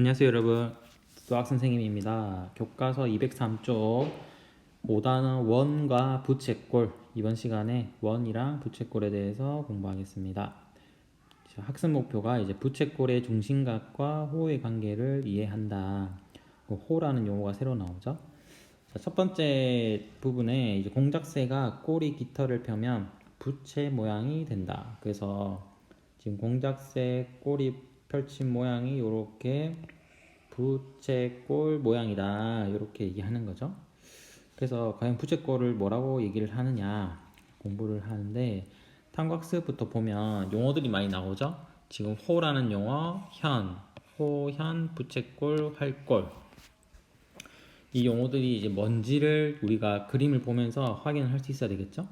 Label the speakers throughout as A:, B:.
A: 안녕하세요 여러분, 수학선생님입니다. 교과서 203쪽 5단원 원과 부채꼴, 이번 시간에 원이랑 부채꼴에 대해서 공부하겠습니다. 학습 목표가 이제 부채꼴의 중심각과 호의 관계를 이해한다. 호라는 용어가 새로 나오죠. 첫 번째 부분에 이제 공작새가 꼬리 깃털을 펴면 부채 모양이 된다. 그래서 지금 공작새 꼬리 펼친 모양이 이렇게 부채꼴 모양이다, 이렇게 얘기하는 거죠. 그래서 과연 부채꼴을 뭐라고 얘기를 하느냐 공부를 하는데, 탐구학습부터 보면 용어들이 많이 나오죠. 지금 호라는 용어, 현, 호, 현, 부채꼴, 활꼴, 이 용어들이 이제 뭔지를 우리가 그림을 보면서 확인을 할 수 있어야 되겠죠.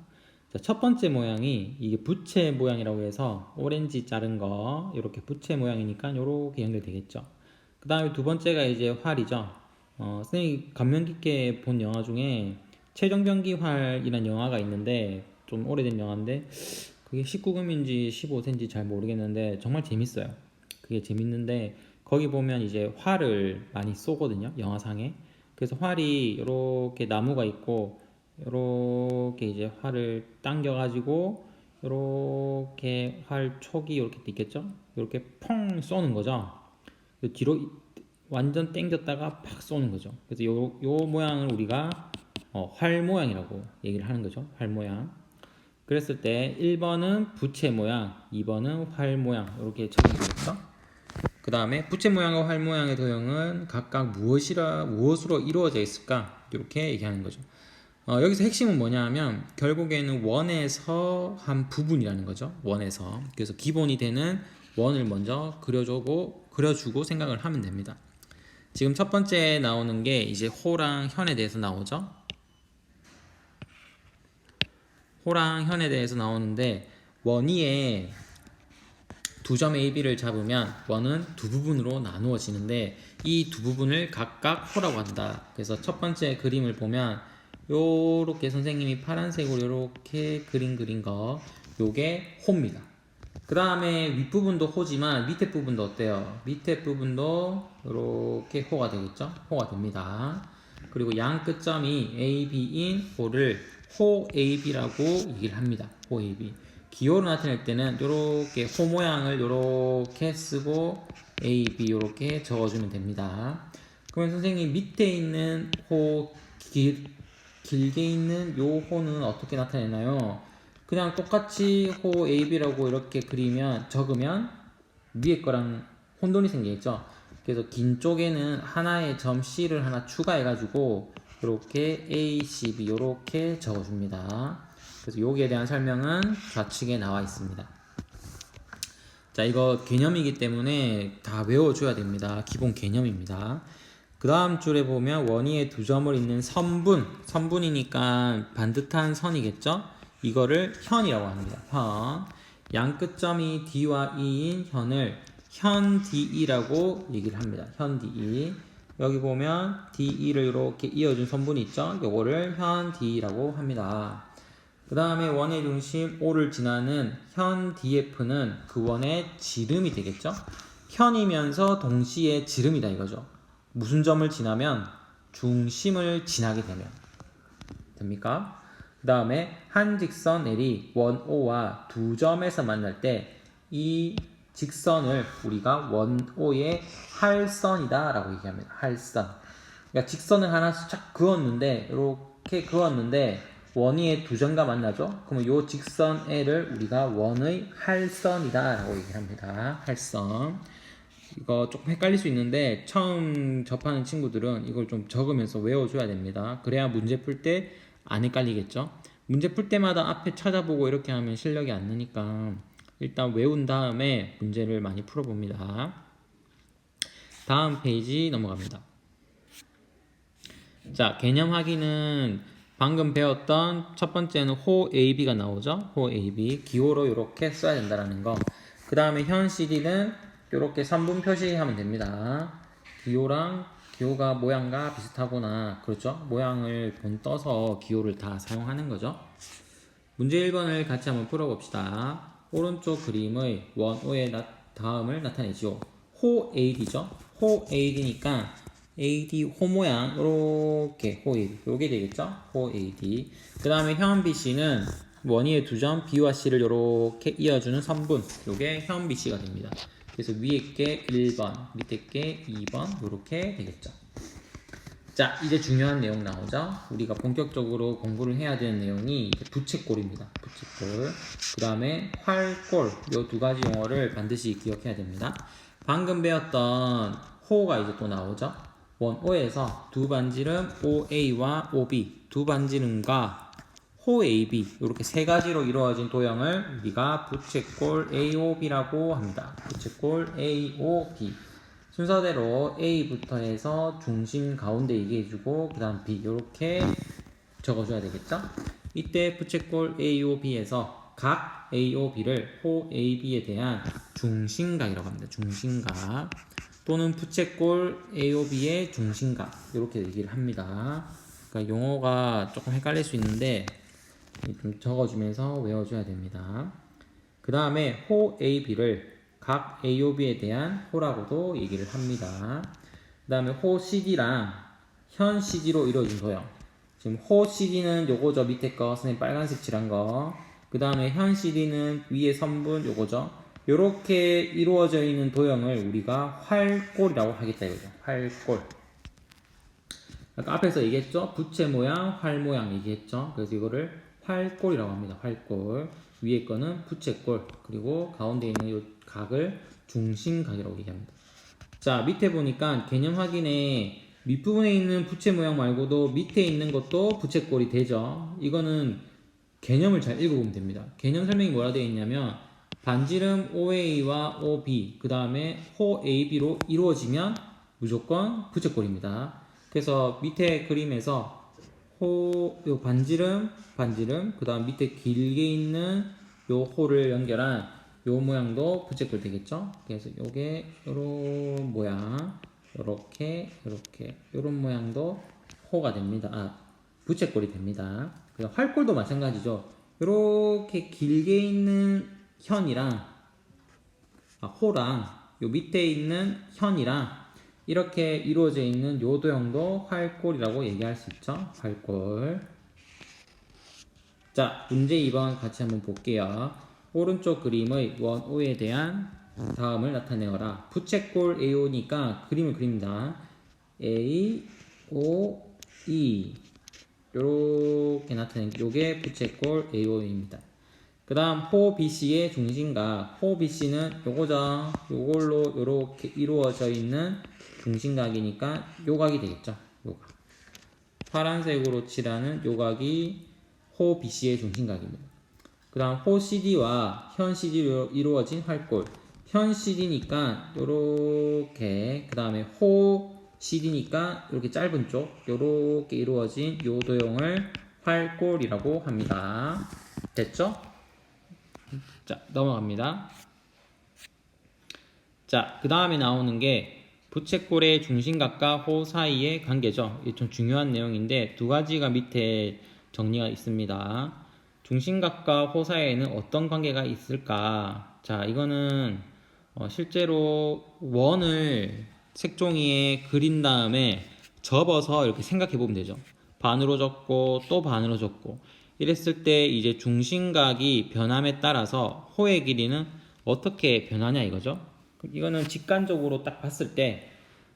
A: 자, 첫 번째 모양이 이게 부채 모양이라고 해서 오렌지 자른 거 이렇게 부채 모양이니까 이렇게 연결되겠죠. 그 다음에 두 번째가 이제 활이죠. 선생님이 감명 깊게 본 영화 중에 최종병기 활이라는 영화가 있는데, 좀 오래된 영화인데 그게 19금인지 15세인지 잘 모르겠는데 정말 재밌어요. 그게 재밌는데 거기 보면 이제 활을 많이 쏘거든요, 영화상에. 그래서 활이 이렇게 나무가 있고 이렇게 이제 활을 당겨 가지고 이렇게 활 촉이 이렇게 있겠죠. 이렇게 펑 쏘는 거죠. 뒤로 완전 당겼다가 팍 쏘는 거죠. 그래서 요 모양을 우리가 활 모양이라고 얘기를 하는 거죠. 활 모양. 그랬을 때 1번은 부채 모양, 2번은 활 모양, 이렇게 적용이 되겠죠. 그 다음에 부채 모양과 활 모양의 도형은 각각 무엇으로 이루어져 있을까? 이렇게 얘기하는 거죠. 여기서 핵심은 뭐냐 하면 결국에는 원에서 한 부분이라는 거죠. 원에서. 그래서 기본이 되는 원을 먼저 그려주고 생각을 하면 됩니다. 지금 첫 번째 나오는 게 이제 호랑 현에 대해서 나오죠. 호랑 현에 대해서 나오는데, 원위에 두 점 AB를 잡으면 원은 두 부분으로 나누어지는데 이 두 부분을 각각 호라고 한다. 그래서 첫 번째 그림을 보면 요렇게 선생님이 파란색으로 요렇게 그린 거, 요게 호입니다. 그 다음에 윗부분도 호지만 밑에 부분도 어때요? 밑에 부분도 이렇게 호가 되겠죠? 호가 됩니다. 그리고 양 끝점이 AB인 호를 호 AB라고 얘기를 합니다. 호 AB. 기호로 나타낼 때는 이렇게 호 모양을 이렇게 쓰고 AB 이렇게 적어주면 됩니다. 그러면 선생님 밑에 있는 호, 길게 있는 요 호는 어떻게 나타내나요? 그냥 똑같이 호 AB라고 이렇게 적으면 위에 거랑 혼돈이 생기겠죠. 그래서 긴 쪽에는 하나의 점 C를 하나 추가해가지고 이렇게 ACB 이렇게 적어줍니다. 그래서 여기에 대한 설명은 좌측에 나와 있습니다. 자, 이거 개념이기 때문에 다 외워줘야 됩니다. 기본 개념입니다. 그 다음 줄에 보면 원위에 두 점을 잇는 선분이니까 반듯한 선이겠죠? 이거를 현이라고 합니다. 현. 양 끝점이 D와 E인 현을 현 DE라고 얘기를 합니다. 현 DE. 여기 보면 DE를 이렇게 이어준 선분이 있죠? 요거를 현 DE라고 합니다. 그 다음에 원의 중심 O를 지나는 현 DF는 그 원의 지름이 되겠죠? 현이면서 동시에 지름이다 이거죠. 무슨 점을 지나면? 중심을 지나게 되면 됩니까? 그 다음에 한 직선 L이 원 O와 두 점에서 만날 때 이 직선을 우리가 원 O의 할선이다 라고 얘기합니다. 할선. 그러니까 직선을 하나 쫙 그었는데, 이렇게 그었는데 원위의 두 점과 만나죠? 그러면 이 직선 L을 우리가 원의 할선이다 라고 얘기합니다. 할선. 이거 조금 헷갈릴 수 있는데 처음 접하는 친구들은 이걸 좀 적으면서 외워줘야 됩니다. 그래야 문제 풀 때 안 헷갈리겠죠? 문제 풀 때마다 앞에 찾아보고 이렇게 하면 실력이 안 느니까 일단 외운 다음에 문제를 많이 풀어봅니다. 다음 페이지 넘어갑니다. 자, 개념 확인은 방금 배웠던 첫 번째는 호 AB가 나오죠? 호 AB. 기호로 이렇게 써야 된다는 거. 그 다음에 현 CD는 이렇게 3분 표시하면 됩니다. 기호가 모양과 비슷하거나, 그렇죠? 모양을 떠서 기호를 다 사용하는 거죠. 문제 1번을 같이 한번 풀어봅시다. 오른쪽 그림의 원 O의 다음을 나타내죠. 호 AD죠. 호 AD니까 AD 호 모양 요렇게 호 AD 요게 되겠죠. 호 AD. 그 다음에 현 BC는 원위의 두 점 B와 C를 요렇게 이어주는 선분 요게 현 BC가 됩니다. 그래서 위에 게 1번 밑에 게 2번 요렇게 되겠죠. 자, 이제 중요한 내용 나오죠. 우리가 본격적으로 공부를 해야 되는 내용이 부채꼴입니다. 부채꼴. 그 다음에 활꼴. 요 두 가지 용어를 반드시 기억해야 됩니다. 방금 배웠던 호가 이제 또 나오죠. 원O에서 두 반지름 OA와 OB, 두 반지름과 호 AB 이렇게 세 가지로 이루어진 도형을 우리가 부채꼴 AOB라고 합니다. 부채꼴 AOB. 순서대로 A부터 해서 중심 가운데 얘기해주고 그 다음 B 이렇게 적어줘야 되겠죠? 이때 부채꼴 AOB에서 각 AOB를 호 AB에 대한 중심각이라고 합니다. 중심각 또는 부채꼴 AOB의 중심각 이렇게 얘기를 합니다. 그러니까 용어가 조금 헷갈릴 수 있는데 좀 적어주면서 외워줘야 됩니다. 그 다음에 호 AB를 각 AOB에 대한 호라고도 얘기를 합니다. 그 다음에 호 CD랑 현 CD로 이루어진 도형. 지금 호 CD는 요거죠. 밑에 거 선생님 빨간색 칠한 거. 그 다음에 현 CD는 위에 선분 요거죠. 요렇게 이루어져 있는 도형을 우리가 활꼴이라고 하겠다 이거죠. 활꼴. 아까 앞에서 얘기했죠. 부채 모양, 활 모양 얘기했죠. 그래서 이거를 활꼴이라고 합니다. 활꼴. 위에 거는 부채꼴. 그리고 가운데 있는 요 각을 중심각이라고 얘기합니다. 자, 밑에 보니까 개념 확인에 밑부분에 있는 부채 모양 말고도 밑에 있는 것도 부채꼴이 되죠. 이거는 개념을 잘 읽어보면 됩니다. 개념 설명이 뭐라 되어 있냐면 반지름 OA와 OB 그 다음에 호 AB로 이루어지면 무조건 부채꼴입니다. 그래서 밑에 그림에서 요 반지름 그 다음 밑에 길게 있는 요 호를 연결한 요 모양도 부채꼴 되겠죠. 그래서 요게 요런 모양 요렇게 요런 모양도 호가 됩니다. 부채꼴이 됩니다. 그리고 활꼴도 마찬가지죠. 요렇게 길게 있는 현이랑 호랑 요 밑에 있는 현이랑 이렇게 이루어져 있는 요 도형도 활꼴이라고 얘기할 수 있죠. 활꼴. 자, 문제 2번 같이 한번 볼게요. 오른쪽 그림의 원O에 대한 다음을 나타내어라. 부채꼴 AO니까 그림을 그립니다. A, O, E 요렇게 나타낸 요게 부채꼴 AO입니다. 그 다음 호 BC의 중심각. 호 BC는 요거죠. 요걸로 요렇게 이루어져 있는 중심각이니까 요각이 되겠죠. 요각. 파란색으로 칠하는 요각이 호 BC의 중심각입니다. 그 다음 호 CD와 현 CD로 이루어진 활꼴. 현 CD니까 요렇게 그 다음에 호 CD니까 이렇게 짧은 쪽 요렇게 이루어진 요 도형을 활꼴이라고 합니다. 됐죠? 자, 넘어갑니다. 자, 그 다음에 나오는 게 부채꼴의 중심각과 호 사이의 관계죠. 이게 좀 중요한 내용인데 두 가지가 밑에 정리가 있습니다. 중심각과 호 사이에는 어떤 관계가 있을까? 자, 이거는 실제로 원을 색종이에 그린 다음에 접어서 이렇게 생각해 보면 되죠. 반으로 접고 또 반으로 접고 이랬을 때 이제 중심각이 변함에 따라서 호의 길이는 어떻게 변하냐 이거죠. 이거는 직관적으로 딱 봤을 때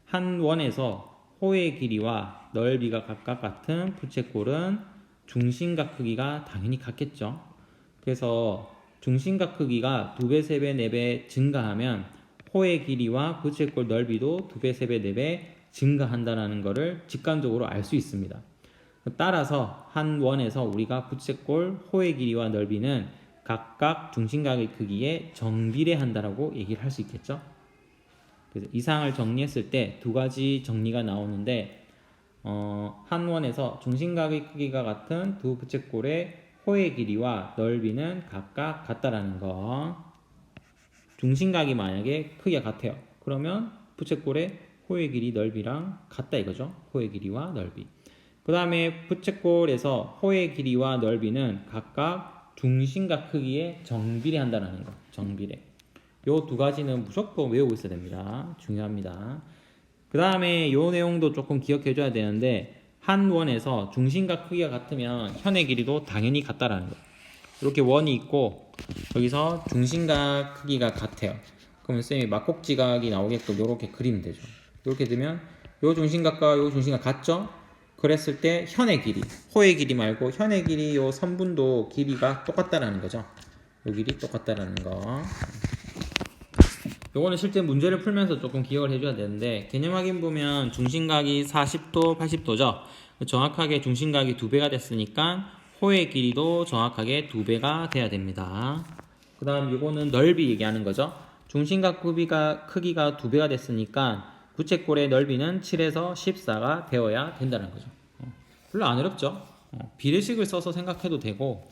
A: 한 원에서 호의 길이와 넓이가 각각 같은 부채꼴은 중심각 크기가 당연히 같겠죠. 그래서 중심각 크기가 2배, 3배, 4배 증가하면 호의 길이와 부채꼴 넓이도 2배, 3배, 4배 증가한다는 것을 직관적으로 알 수 있습니다. 따라서 한 원에서 우리가 부채꼴 호의 길이와 넓이는 각각 중심각의 크기에 정비례한다라고 얘기를 할 수 있겠죠. 그래서 이상을 정리했을 때 두 가지 정리가 나오는데 한 원에서 중심각의 크기가 같은 두 부채꼴의 호의 길이와 넓이는 각각 같다라는 거. 중심각이 만약에 크기가 같아요. 그러면 부채꼴의 호의 길이 넓이랑 같다 이거죠. 호의 길이와 넓이. 그 다음에 부채꼴에서 호의 길이와 넓이는 각각 중심각 크기에 정비례한다는 거. 정비례. 요 두 가지는 무조건 외우고 있어야 됩니다. 중요합니다. 그 다음에 요 내용도 조금 기억해 줘야 되는데 한 원에서 중심과 크기가 같으면 현의 길이도 당연히 같다라는 거예요. 이렇게 원이 있고 여기서 중심과 크기가 같아요. 그러면 쌤이 막곡지각이 나오게끔 이렇게 그리면 되죠. 이렇게 되면 요 중심각과 요 중심각 같죠? 그랬을 때 현의 길이, 호의 길이 말고 현의 길이 요 선분도 길이가 똑같다라는 거죠. 요 길이 똑같다라는 거. 요거는 실제 문제를 풀면서 조금 기억을 해줘야 되는데 개념 확인 보면 중심각이 40도, 80도죠. 정확하게 중심각이 2배가 됐으니까 호의 길이도 정확하게 2배가 돼야 됩니다. 그 다음 요거는 넓이 얘기하는 거죠. 중심각 크기가 2배가 됐으니까 부채꼴의 넓이는 7에서 14가 되어야 된다는 거죠. 별로 안 어렵죠. 비례식을 써서 생각해도 되고.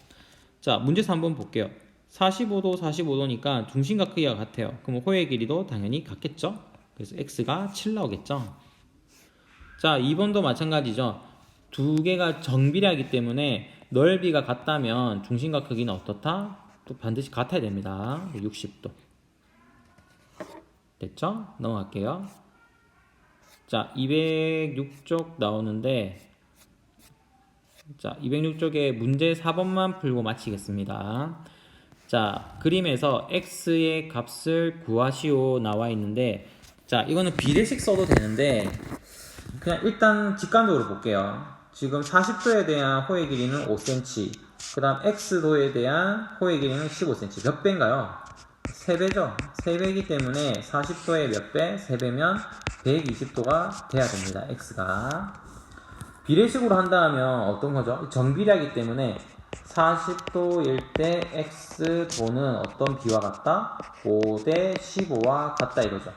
A: 자, 문제에서 한번 볼게요. 45도, 45도니까 중심각 크기가 같아요. 그럼 호의 길이도 당연히 같겠죠? 그래서 x가 7 나오겠죠? 자, 2번도 마찬가지죠. 두 개가 정비례하기 때문에 넓이가 같다면 중심각 크기는 어떻다? 또 반드시 같아야 됩니다. 60도. 됐죠? 넘어갈게요. 자, 206쪽 나오는데 자, 206쪽에 문제 4번만 풀고 마치겠습니다. 자, 그림에서 x의 값을 구하시오 나와 있는데 자, 이거는 비례식 써도 되는데 그냥 일단 직관적으로 볼게요. 지금 40도에 대한 호의 길이는 5cm, 그 다음 x도에 대한 호의 길이는 15cm. 몇 배인가요? 3배죠. 3배이기 때문에 40도에 몇 배? 3배면 120도가 돼야 됩니다. x가. 비례식으로 한다면 어떤 거죠? 정비례하기 때문에 40도일 때 x도는 어떤 비와 같다? 5대 15와 같다 이거죠.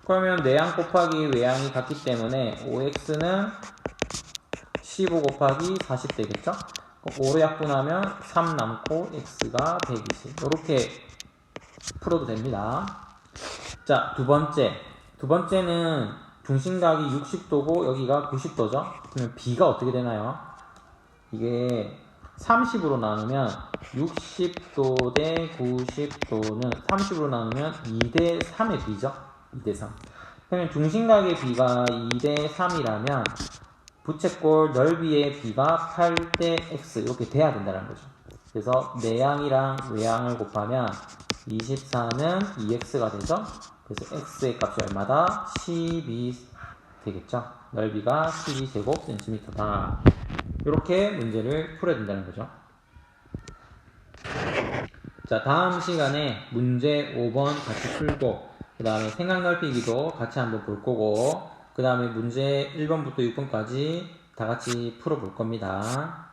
A: 그러면 내양 곱하기 외양이 같기 때문에 5x는 15 곱하기 40 되겠죠? 5로 약분하면 3 남고 x가 120 이렇게 풀어도 됩니다. 자, 두 번째는 중심각이 60도고 여기가 90도죠? 그러면 b가 어떻게 되나요? 이게 30으로 나누면 60도 대 90도는 30으로 나누면 2대 3의 b죠? 2대 3. 그러면 중심각의 b가 2대 3이라면 부채꼴 넓이의 b가 8대 x 이렇게 돼야 된다는 거죠. 그래서 내양이랑 외양을 곱하면 24는 2x가 되죠. 그래서 x의 값이 얼마다? 12 되겠죠. 넓이가 12제곱센티미터다. 이렇게 문제를 풀어야 된다는 거죠. 자, 다음 시간에 문제 5번 같이 풀고 그 다음에 생각 넓히기도 같이 한번 볼 거고 그 다음에 문제 1번부터 6번까지 다 같이 풀어볼 겁니다.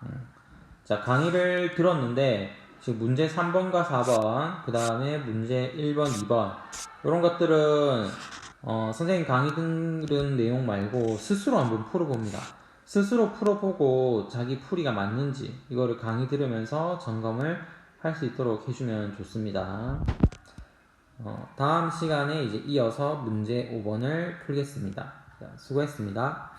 A: 자, 강의를 들었는데 지금 문제 3번과 4번 그 다음에 문제 1번, 2번 이런 것들은 선생님 강의 들은 내용 말고 스스로 한번 풀어봅니다. 스스로 풀어보고 자기 풀이가 맞는지 이거를 강의 들으면서 점검을 할 수 있도록 해주면 좋습니다. 다음 시간에 이제 이어서 문제 5번을 풀겠습니다. 자, 수고했습니다.